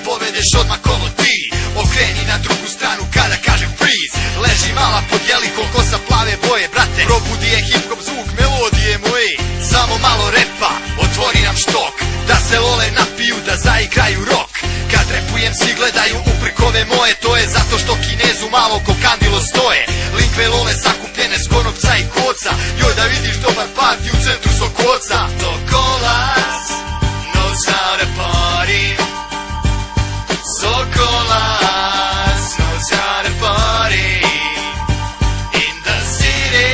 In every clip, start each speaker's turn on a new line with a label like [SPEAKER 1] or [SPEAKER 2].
[SPEAKER 1] povedeš odmah ovo ti. Okreni na drugu stranu kada kažem freeze. Leži mala pod jelikom, kosa plave boje, brate. Probudi je hip-hop zvuk melodije moje. Samo malo repa, otvori nam štok, da se lole napiju, da zaigraju rock. Kad repujem svi gledaju u prkove moje, to je zato što Kinezu malo ko kandilo stoje. Linkve lole sakupljene s konopca i koca, joj da vidiš dobar party u centru Sokoca. Sokolac knows how to party. Sokolac knows how to party. In the city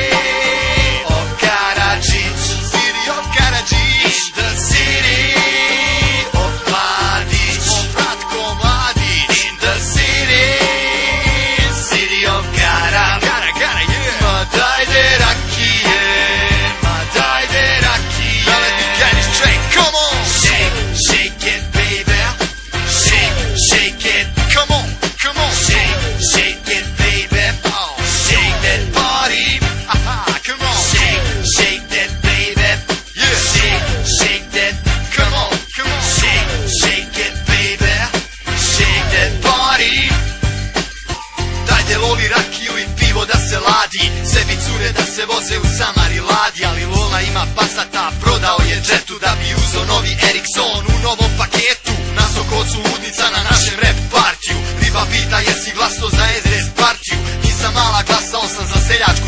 [SPEAKER 1] of Karadzic. City of Karadzic. In the city of Mladić. Bratko Mladić. In the city. City of Kara. Kara, Kara, yeah. Ma dajde rakije. Ma dajde rakije. Now let me get this track, come on. Shake, shake it, baby. Shake, shake it. Come on, come on. Shake, shake it, baby. Oh, shake that body. Aha, come on. Shake, shake that, baby. Yeah. Shake, shake that. Come on, come on. Shake, shake it, baby. Shake that body. Dajde loli rakiju i pivo da se ladi. Sebi cure da se voze u Samari ladi. Ali Lola ima Passata, prodao je džetu da bi uzo novi Ericsson u novom paketu. Na Sokocu ludnica na našem rap partiju. Riba pita jesi glaso za SDS partiju. Nisam mala, glasao sam za seljačku